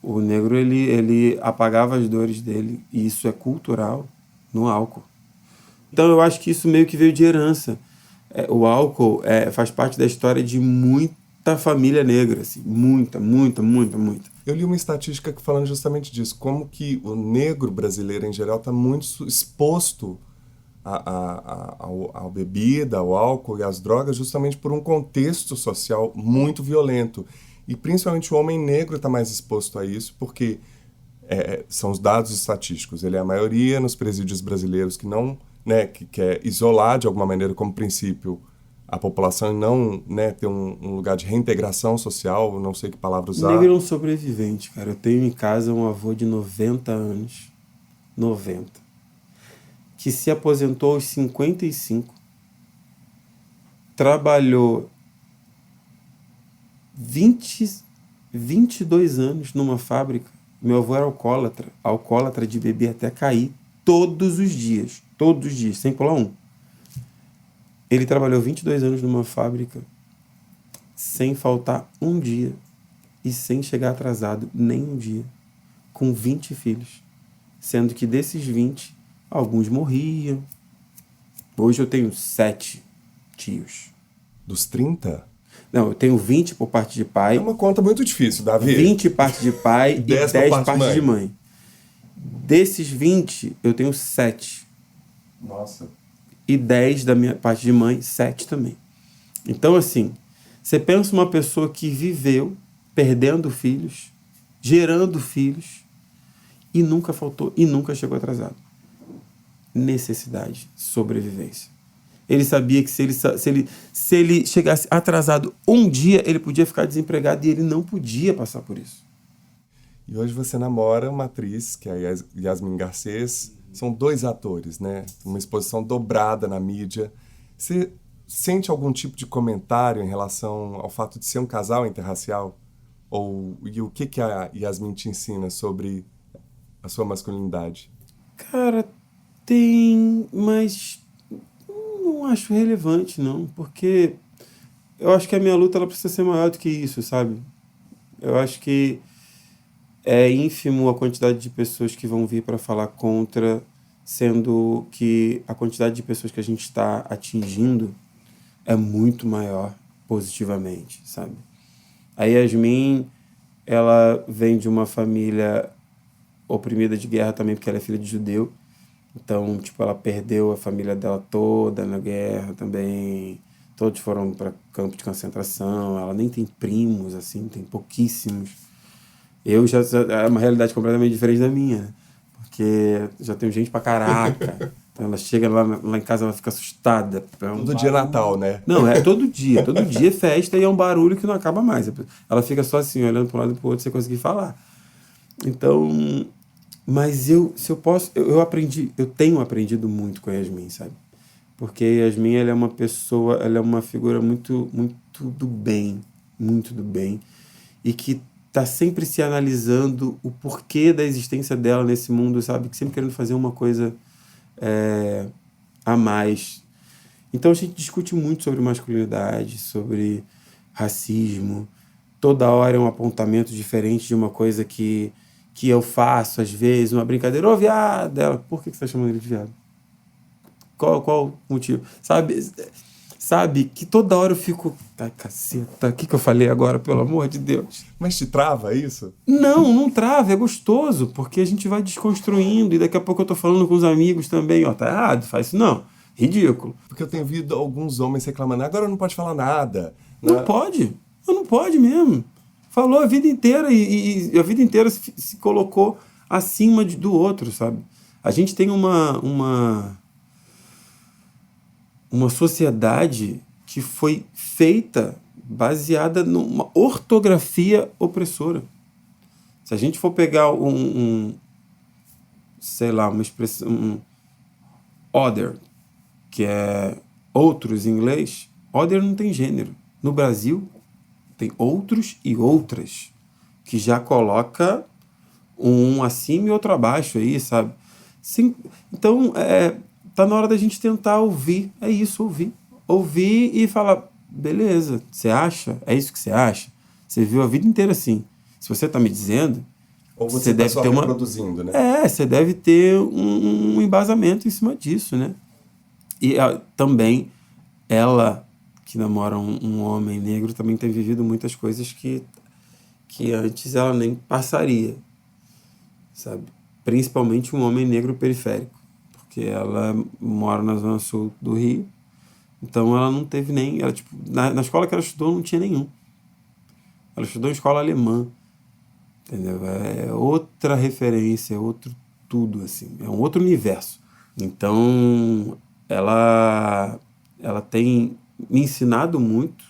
Speaker 1: O negro, ele apagava as dores dele, e isso é cultural no álcool. Então eu acho que isso meio que veio de herança. O álcool faz parte da história de muita família negra, assim, muita.
Speaker 2: Eu li uma estatística falando justamente disso, como que o negro brasileiro em geral está muito exposto à bebida, ao álcool e às drogas, justamente por um contexto social muito violento. E principalmente o homem negro está mais exposto a isso, porque são os dados estatísticos. Ele é a maioria nos presídios brasileiros que não, né, que quer isolar de alguma maneira como princípio a população e não, né, ter um lugar de reintegração social, não sei que palavra usar.
Speaker 1: O negro é um sobrevivente, cara. Eu tenho em casa um avô de 90 anos, 90, que se aposentou aos 55, trabalhou 22 anos numa fábrica. Meu avô era alcoólatra de beber até cair todos os dias, sem pular um. Ele trabalhou 22 anos numa fábrica sem faltar um dia e sem chegar atrasado nem um dia, com 20 filhos, sendo que desses 20, alguns morriam. Hoje eu tenho 7 tios.
Speaker 2: Dos 30?
Speaker 1: Não, eu tenho 20 por parte de pai.
Speaker 2: É uma conta muito difícil, Davi.
Speaker 1: 20 parte de pai e 10 parte de mãe. Desses 20, eu tenho 7.
Speaker 2: Nossa.
Speaker 1: E 10 da minha parte de mãe, 7 também. Então, assim, você pensa uma pessoa que viveu perdendo filhos, gerando filhos, e nunca faltou, e nunca chegou atrasado. Necessidade, sobrevivência. Ele sabia que se ele chegasse atrasado um dia, ele podia ficar desempregado e ele não podia passar por isso.
Speaker 2: E hoje você namora uma atriz, que é a Yasmin Garcês. São 2 atores, né? Uma exposição dobrada na mídia. Você sente algum tipo de comentário em relação ao fato de ser um casal interracial? E o que a Yasmin te ensina sobre a sua masculinidade?
Speaker 1: Cara, tem, mas não acho relevante, não. Porque eu acho que a minha luta ela precisa ser maior do que isso, sabe? Eu acho que é ínfimo a quantidade de pessoas que vão vir para falar contra, sendo que a quantidade de pessoas que a gente está atingindo é muito maior positivamente, sabe? A Yasmin, ela vem de uma família oprimida de guerra também, porque ela é filha de judeu. Então, tipo, ela perdeu a família dela toda na guerra também. Todos foram para campo de concentração. Ela nem tem primos, assim, tem pouquíssimos. Eu já... É uma realidade completamente diferente da minha, né? Porque já tenho gente pra caraca. Então ela chega lá em casa, ela fica assustada.
Speaker 2: Todo dia é Natal, né?
Speaker 1: Não, é todo dia. Todo dia é festa e é um barulho que não acaba mais. Ela fica só assim, olhando para um lado e para o outro, sem conseguir falar. Então... Mas se eu posso... Eu tenho aprendido muito com a Yasmin, sabe? Porque Yasmin, ela é uma pessoa, ela é uma figura muito, muito do bem, e que tá sempre se analisando o porquê da existência dela nesse mundo, sabe? Que sempre querendo fazer uma coisa a mais. Então a gente discute muito sobre masculinidade, sobre racismo. Toda hora é um apontamento diferente de uma coisa que eu faço, às vezes, uma brincadeira. Ô, viado! Ela, por que você tá chamando ele de viado? Qual o motivo? Sabe que toda hora eu fico... Ai, caceta, o que eu falei agora, pelo amor de Deus?
Speaker 2: Mas te trava isso?
Speaker 1: Não trava, é gostoso, porque a gente vai desconstruindo, e daqui a pouco eu tô falando com os amigos também, ó, tá errado, faz isso não, ridículo.
Speaker 2: Porque eu tenho ouvido alguns homens reclamando, agora não pode falar nada.
Speaker 1: Não pode, não pode mesmo. Falou a vida inteira e a vida inteira se colocou acima do outro, sabe? A gente tem uma sociedade que foi feita baseada numa ortografia opressora. Se a gente for pegar sei lá, uma expressão, other, que é outros em inglês, other não tem gênero. No Brasil, tem outros e outras, que já coloca um acima e outro abaixo aí, sabe? Sim, então, tá na hora da gente tentar ouvir. É isso, ouvir. Ouvir e falar, beleza, você acha? É isso que você acha? Você viu a vida inteira assim. Se você tá me dizendo...
Speaker 2: Ou você deve só ter reproduzindo, né?
Speaker 1: Você deve ter um embasamento em cima disso, né? E também, ela, que namora um homem negro, também tem vivido muitas coisas que antes ela nem passaria, sabe? Principalmente um homem negro periférico, porque ela mora na zona sul do Rio, então ela não teve nem... Ela, tipo, na escola que ela estudou não tinha nenhum. Ela estudou em escola alemã, entendeu? É outra referência, é outro tudo, assim. É um outro universo. Então, ela tem me ensinado muito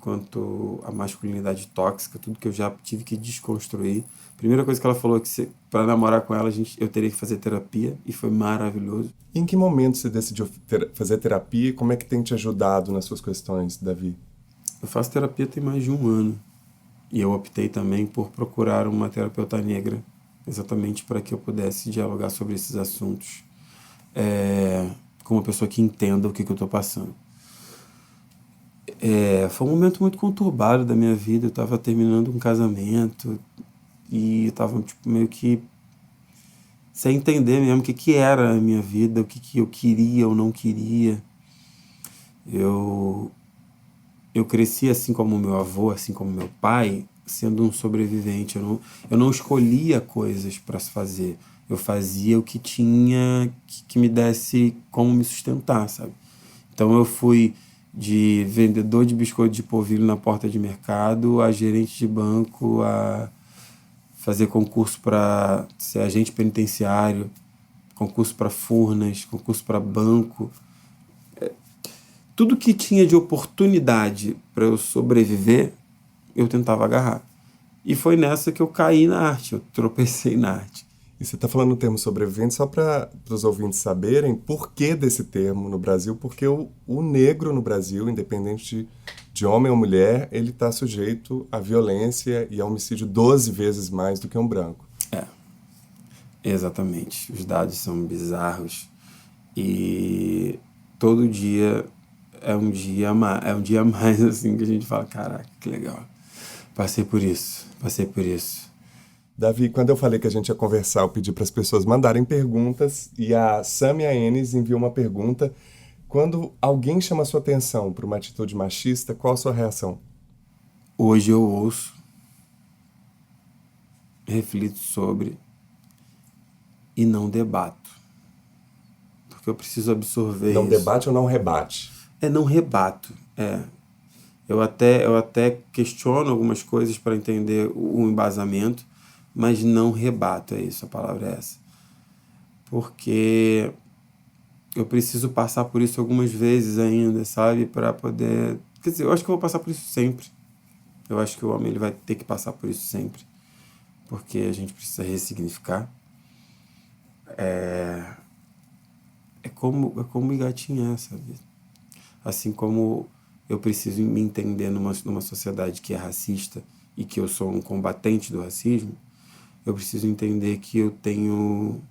Speaker 1: quanto à masculinidade tóxica, tudo que eu já tive que desconstruir. A primeira coisa que ela falou é que para namorar com ela eu teria que fazer terapia, e foi maravilhoso.
Speaker 2: E em que momento você decidiu fazer terapia e como é que tem te ajudado nas suas questões, Davi?
Speaker 1: Eu faço terapia tem mais de 1 ano, e eu optei também por procurar uma terapeuta negra, exatamente para que eu pudesse dialogar sobre esses assuntos com uma pessoa que entenda o que eu estou passando. Foi um momento muito conturbado da minha vida. Eu estava terminando um casamento e eu estava meio que sem entender mesmo o que era a minha vida, o que eu queria ou não queria. Eu cresci assim como meu avô, assim como meu pai, sendo um sobrevivente. Eu não escolhia coisas para se fazer. Eu fazia o que tinha que me desse como me sustentar, sabe? Então eu fui de vendedor de biscoito de polvilho na porta de mercado, a gerente de banco, a fazer concurso para ser agente penitenciário, concurso para Furnas, concurso para banco. Tudo que tinha de oportunidade para eu sobreviver, eu tentava agarrar. E foi nessa que eu caí na arte, eu tropecei na arte.
Speaker 2: E você está falando o termo sobrevivente só para os ouvintes saberem por que desse termo no Brasil, porque o negro no Brasil, independente de homem ou mulher, ele está sujeito à violência e a homicídio 12 vezes mais do que um branco.
Speaker 1: Exatamente. Os dados são bizarros e todo dia é um dia a mais assim, que a gente fala, caraca, que legal. Passei por isso.
Speaker 2: Davi, quando eu falei que a gente ia conversar, eu pedi para as pessoas mandarem perguntas e a Samia Enes enviou uma pergunta. Quando alguém chama a sua atenção para uma atitude machista, qual a sua reação?
Speaker 1: Hoje eu ouço, reflito sobre e não debato. Porque eu preciso absorver isso.
Speaker 2: Não debate ou não rebate?
Speaker 1: Não rebato. Eu até questiono algumas coisas para entender o embasamento, mas não rebato, a palavra é essa. Porque eu preciso passar por isso algumas vezes ainda, sabe? Para poder... Quer dizer, eu acho que eu vou passar por isso sempre. Eu acho que o homem ele vai ter que passar por isso sempre. Porque a gente precisa ressignificar. é como engatinhar, sabe? Assim como eu preciso me entender numa sociedade que é racista e que eu sou um combatente do racismo, eu preciso entender que eu tenho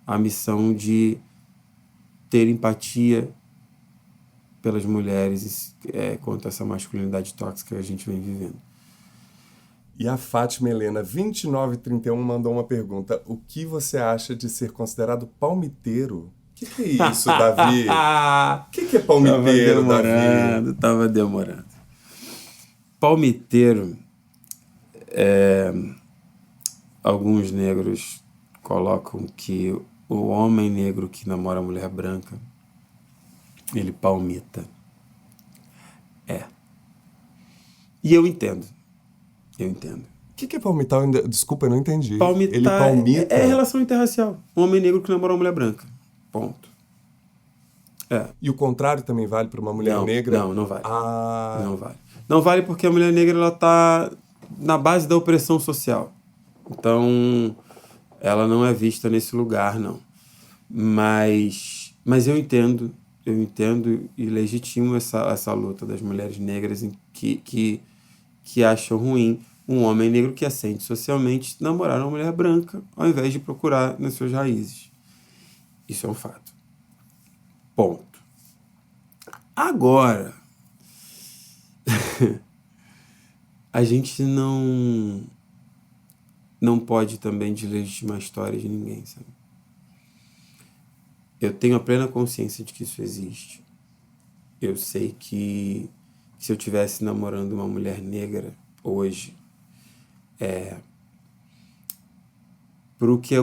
Speaker 1: a missão de ter empatia pelas mulheres contra essa masculinidade tóxica que a gente vem vivendo.
Speaker 2: E a Fátima Helena, 2931, mandou uma pergunta. O que você acha de ser considerado palmiteiro? O que é isso, Davi? O que é palmiteiro, Davi?
Speaker 1: Tava demorando. Palmiteiro, alguns negros colocam que o homem negro que namora a mulher branca, ele palmita. E eu entendo.
Speaker 2: O que é palmitar? Desculpa, eu não entendi.
Speaker 1: Palmitar
Speaker 2: Ele palmita?
Speaker 1: é relação interracial. Um homem negro que namora uma mulher branca. Ponto.
Speaker 2: E o contrário também vale para uma mulher negra?
Speaker 1: Não vale.
Speaker 2: Ah.
Speaker 1: Não vale. Não vale porque a mulher negra ela tá na base da opressão social. Então, ela não é vista nesse lugar, não. Mas eu entendo e legitimo essa luta das mulheres negras que acham ruim um homem negro que ascende socialmente namorar uma mulher branca ao invés de procurar nas suas raízes. Isso é um fato. Ponto. Agora, a gente não pode também deslegitimar a história de ninguém, sabe? Eu tenho a plena consciência de que isso existe. Eu sei que se eu estivesse namorando uma mulher negra hoje, pro que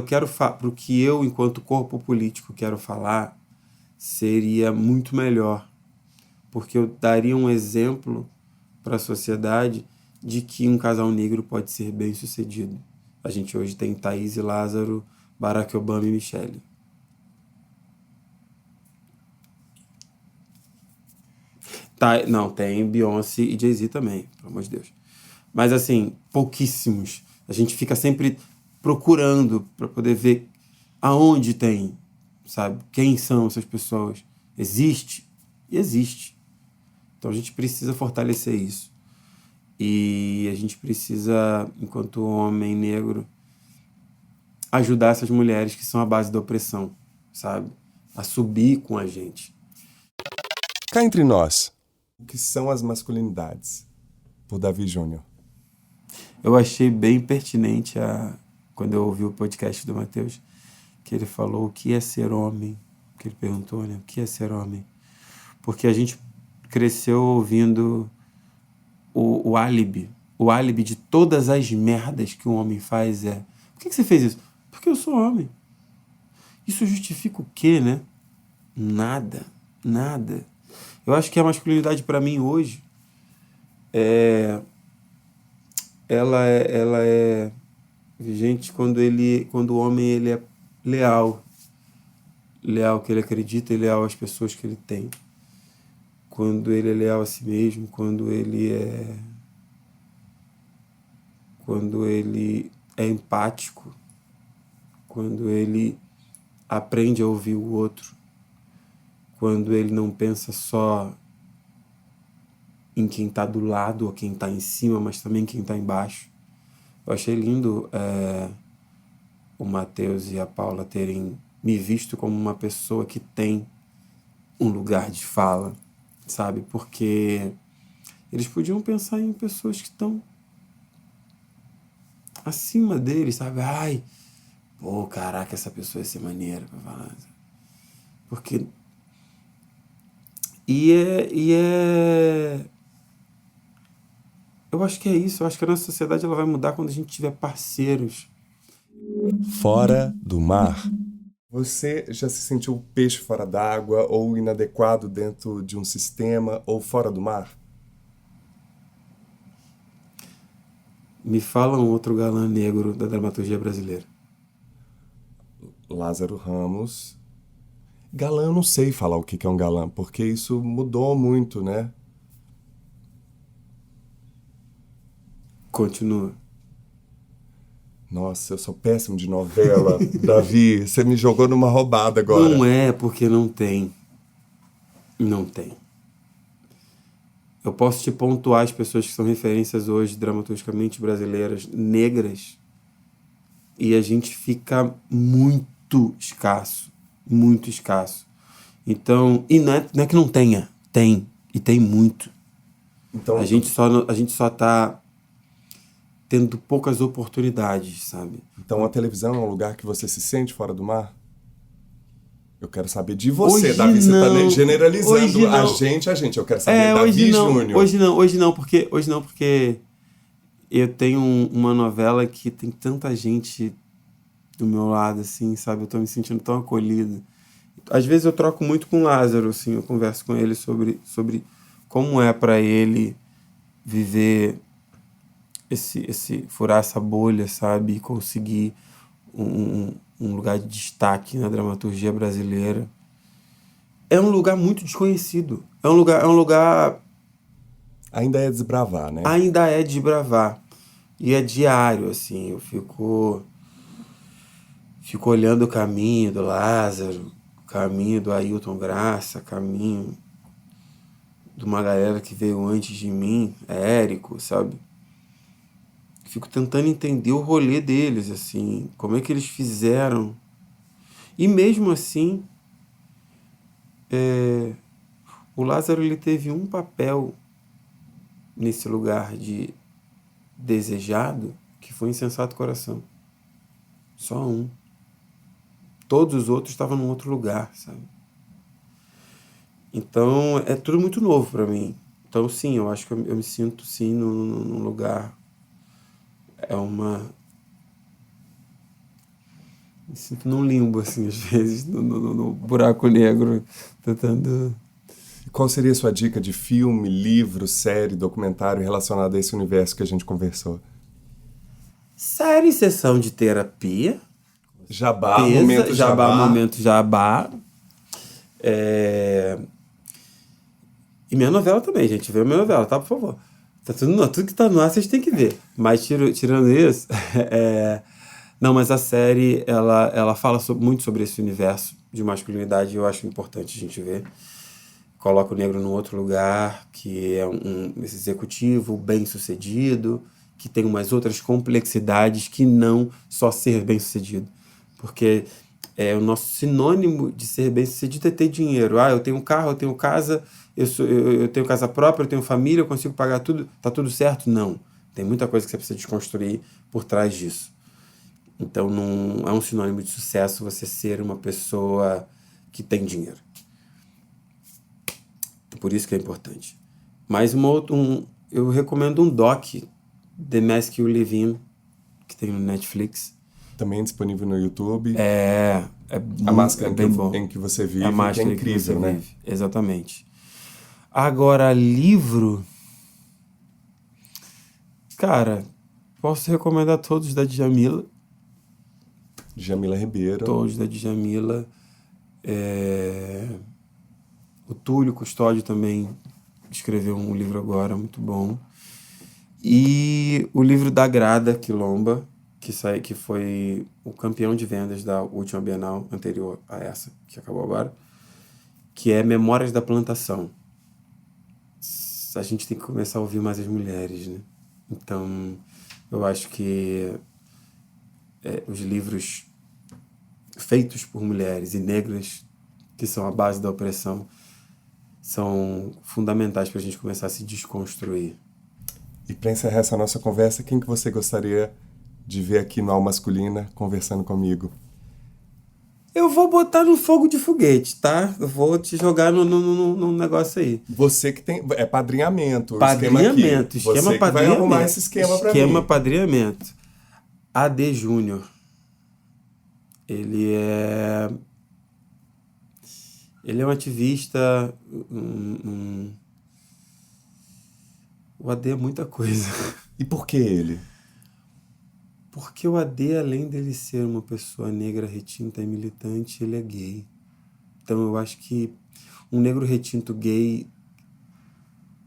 Speaker 1: eu, enquanto corpo político, quero falar, seria muito melhor. Porque eu daria um exemplo para a sociedade de que um casal negro pode ser bem sucedido. A gente hoje tem Thaís e Lázaro, Barack Obama e Michelle. Não, tem Beyoncé e Jay-Z também, pelo amor de Deus. Mas, assim, pouquíssimos. A gente fica sempre procurando para poder ver aonde tem, sabe? Quem são essas pessoas? Existe? E existe. Então, a gente precisa fortalecer isso. E a gente precisa, enquanto homem negro, ajudar essas mulheres que são a base da opressão, sabe? A subir com a gente.
Speaker 2: Cá entre nós, o que são as masculinidades? Por Davi Júnior.
Speaker 1: Eu achei bem pertinente quando eu ouvi o podcast do Matheus, que ele falou o que é ser homem, que ele perguntou, né? O que é ser homem? Porque a gente cresceu ouvindo o álibi de todas as merdas que um homem faz por que você fez isso? Porque eu sou homem. Isso justifica o quê, né? Nada. Eu acho que a masculinidade para mim hoje ela é vigente quando o homem ele é leal que ele acredita e leal às pessoas que ele tem, quando ele é leal a si mesmo, quando ele é empático, quando ele aprende a ouvir o outro, quando ele não pensa só em quem está do lado ou quem está em cima, mas também quem está embaixo. Eu achei lindo o Matheus e a Paula terem me visto como uma pessoa que tem um lugar de fala, sabe? Porque eles podiam pensar em pessoas que estão acima deles, sabe? Ai, pô, caraca, essa pessoa ia ser maneira pra falar. Porque... Eu acho que é isso. Eu acho que a nossa sociedade ela vai mudar quando a gente tiver parceiros.
Speaker 2: Fora do mar. Você já se sentiu peixe fora d'água ou inadequado dentro de um sistema ou fora do mar?
Speaker 1: Me fala um outro galã negro da dramaturgia brasileira.
Speaker 2: Lázaro Ramos. Galã, eu não sei falar o que é um galã, porque isso mudou muito, né?
Speaker 1: Continua.
Speaker 2: Nossa, eu sou péssimo de novela. Davi, você me jogou numa roubada agora.
Speaker 1: Não é porque não tem. Não tem. Eu posso te pontuar as pessoas que são referências hoje, dramaturgicamente brasileiras, negras, e a gente fica muito escasso. Muito escasso. Então, e não é que não tenha. Tem. E tem muito.
Speaker 2: Então,
Speaker 1: A gente só tá tendo poucas oportunidades, sabe?
Speaker 2: então a televisão é um lugar que você se sente fora do mar? Eu quero saber de você,
Speaker 1: Hoje
Speaker 2: Davi. Você
Speaker 1: não.
Speaker 2: tá generalizando
Speaker 1: Hoje não.
Speaker 2: a gente. Eu quero saber Davi Júnior.
Speaker 1: Hoje não, porque eu tenho uma novela que tem tanta gente do meu lado, assim, sabe? Eu tô me sentindo tão acolhido. Às vezes eu troco muito com o Lázaro, assim, eu converso com ele sobre como é para ele viver esse furar essa bolha, sabe? E conseguir um lugar de destaque na dramaturgia brasileira. É um lugar muito desconhecido. É um lugar
Speaker 2: Ainda é desbravar, né?
Speaker 1: ainda é desbravar. E é diário, assim. Eu fico olhando o caminho do Lázaro, o caminho do Ailton Graça, caminho de uma galera que veio antes de mim, Érico, sabe? Fico tentando entender o rolê deles, assim, como é que eles fizeram. E mesmo assim, o Lázaro ele teve um papel nesse lugar de desejado, que foi Insensato Coração. Só um. Todos os outros estavam num outro lugar, sabe? Então, é tudo muito novo para mim. Então, sim, eu acho que eu me sinto, sim, num lugar. Me sinto num limbo, assim, às vezes, no buraco negro, tentando.
Speaker 2: Qual seria a sua dica de filme, livro, série, documentário relacionado a esse universo que a gente conversou?
Speaker 1: Série, sessão de terapia.
Speaker 2: Jabá, momento jabá.
Speaker 1: Momento jabá. E minha novela também, gente. Vê a minha novela, tá? Por favor. Tudo que tá no ar vocês têm que ver. Mas tirando isso... Não, mas a série, ela fala muito sobre esse universo de masculinidade e eu acho importante a gente ver. Coloca o negro num outro lugar, que é esse executivo bem-sucedido, que tem umas outras complexidades que não só ser bem-sucedido. Porque o nosso sinônimo de ser bem-sucedido é ter dinheiro. Eu tenho um carro, eu tenho casa, eu tenho casa própria, eu tenho família, eu consigo pagar tudo, tá tudo certo? Não. Tem muita coisa que você precisa desconstruir por trás disso. Então, não é um sinônimo de sucesso você ser uma pessoa que tem dinheiro. Por isso que é importante. Mas eu recomendo um doc, The Mask You Live In, que tem no Netflix.
Speaker 2: Também disponível no YouTube.
Speaker 1: A
Speaker 2: máscara
Speaker 1: bem bom.
Speaker 2: em que você vive,
Speaker 1: a máscara
Speaker 2: que é incrível,
Speaker 1: que você
Speaker 2: né?
Speaker 1: vive. Exatamente. Agora, livro... Cara, posso recomendar todos da Djamila.
Speaker 2: Djamila Ribeiro.
Speaker 1: Todos da Djamila. O Túlio Custódio também escreveu um livro agora, muito bom. E o livro da Grada Quilomba, que foi o campeão de vendas da última Bienal anterior a essa, que acabou agora, que é Memórias da Plantação. A gente tem que começar a ouvir mais as mulheres, né? Então, eu acho que os livros feitos por mulheres e negras, que são a base da opressão, são fundamentais para a gente começar a se desconstruir.
Speaker 2: E para encerrar essa nossa conversa, quem que você gostaria de ver aqui no Alma Masculina conversando comigo?
Speaker 1: Eu vou botar no fogo de foguete, tá? Eu vou te jogar no negócio aí.
Speaker 2: Você que tem... É padrinhamento.
Speaker 1: Padrinhamento.
Speaker 2: Você que vai arrumar esse esquema para mim.
Speaker 1: Esquema padrinhamento. AD Júnior. Ele é um ativista. O AD é muita coisa.
Speaker 2: E por que ele?
Speaker 1: Porque o AD, além dele ser uma pessoa negra, retinta e militante, ele é gay. Então eu acho que um negro retinto gay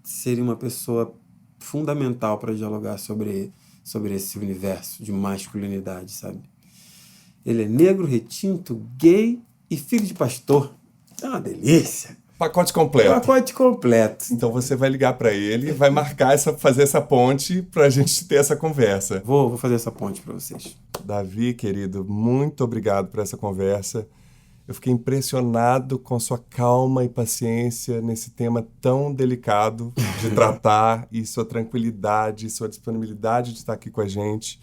Speaker 1: seria uma pessoa fundamental para dialogar sobre sobre esse universo de masculinidade, sabe? Ele é negro, retinto, gay e filho de pastor. É uma delícia.
Speaker 2: Pacote completo.
Speaker 1: Pacote completo.
Speaker 2: Então você vai ligar para ele e vai marcar fazer essa ponte para a gente ter essa conversa.
Speaker 1: Vou fazer essa ponte para vocês.
Speaker 2: Davi, querido, muito obrigado por essa conversa. Eu fiquei impressionado com sua calma e paciência nesse tema tão delicado de tratar e sua tranquilidade, sua disponibilidade de estar aqui com a gente.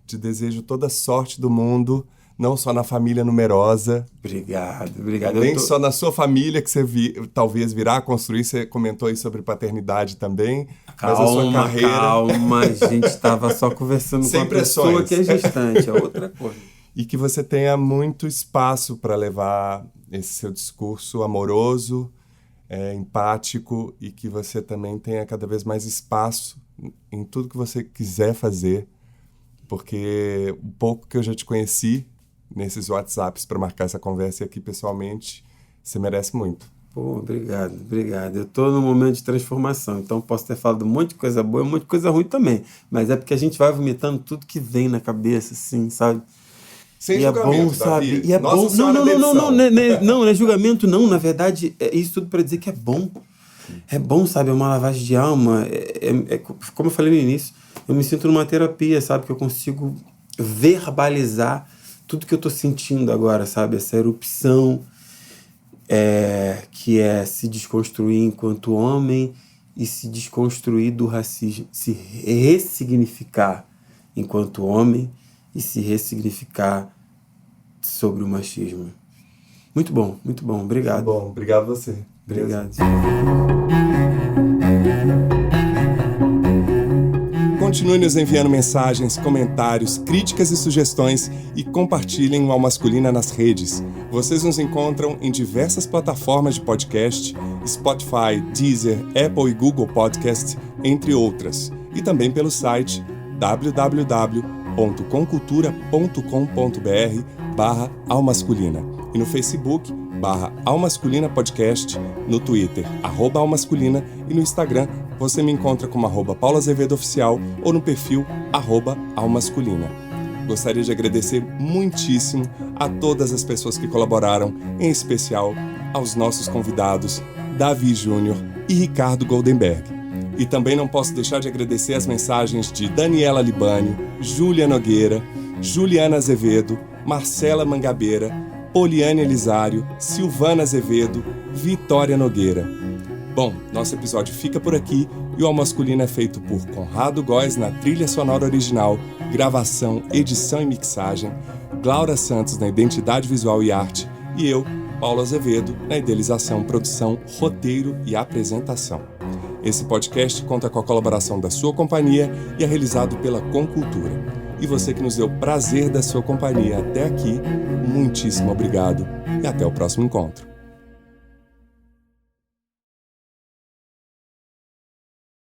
Speaker 2: Te desejo toda a sorte do mundo, não só na família numerosa.
Speaker 1: Obrigado.
Speaker 2: Nem só na sua família, que você talvez virá a construir. Você comentou aí sobre paternidade também. Mas a sua carreira...
Speaker 1: Calma, a gente estava só conversando com a pessoa que é gestante, é outra coisa.
Speaker 2: E que você tenha muito espaço para levar esse seu discurso amoroso, empático, e que você também tenha cada vez mais espaço em tudo que você quiser fazer, porque o pouco que eu já te conheci nesses WhatsApps para marcar essa conversa e aqui pessoalmente, você merece muito.
Speaker 1: Pô, obrigado. Eu estou num momento de transformação, então posso ter falado um monte de coisa boa e um monte de coisa ruim também, mas é porque a gente vai vomitando tudo que vem na cabeça, assim, sabe?
Speaker 2: Sem
Speaker 1: e
Speaker 2: julgamento,
Speaker 1: é bom, sabe?
Speaker 2: Davi.
Speaker 1: E é
Speaker 2: Nossa
Speaker 1: bom.
Speaker 2: Senhora da edição.
Speaker 1: Não é julgamento, não. Na verdade, é isso tudo para dizer que é bom. É bom, sabe? É uma lavagem de alma. Como eu falei no início, eu me sinto numa terapia, sabe? Que eu consigo verbalizar tudo que eu tô sentindo agora, sabe? Essa erupção que é se desconstruir enquanto homem e se desconstruir do racismo, se ressignificar enquanto homem e se ressignificar sobre o machismo. Muito bom. Obrigado.
Speaker 2: Bom, obrigado a você.
Speaker 1: Obrigado.
Speaker 2: Continue nos enviando mensagens, comentários, críticas e sugestões e compartilhem o Alma Masculina nas redes. Vocês nos encontram em diversas plataformas de podcast, Spotify, Deezer, Apple e Google Podcast, entre outras. E também pelo site www.comcultura.com.br/almasculina e no Facebook /Almasculina Podcast, no Twitter @Almasculina e no Instagram você me encontra como @Paulo Azevedo Oficial ou no perfil @Almasculina. Gostaria de agradecer muitíssimo a todas as pessoas que colaboraram, em especial aos nossos convidados Davi Júnior e Ricardo Goldenberg. E também não posso deixar de agradecer as mensagens de Daniela Libânio, Júlia Nogueira, Juliana Azevedo, Marcela Mangabeira, Poliane Elisário, Silvana Azevedo, Vitória Nogueira. Bom, nosso episódio fica por aqui e o Alma Masculina é feito por Conrado Góes na trilha sonora original, gravação, edição e mixagem, Glaura Santos na identidade visual e arte e eu, Paulo Azevedo, na idealização, produção, roteiro e apresentação. Esse podcast conta com a colaboração da sua companhia e é realizado pela Comcultura. E você que nos deu prazer da sua companhia até aqui, muitíssimo obrigado e até o próximo encontro.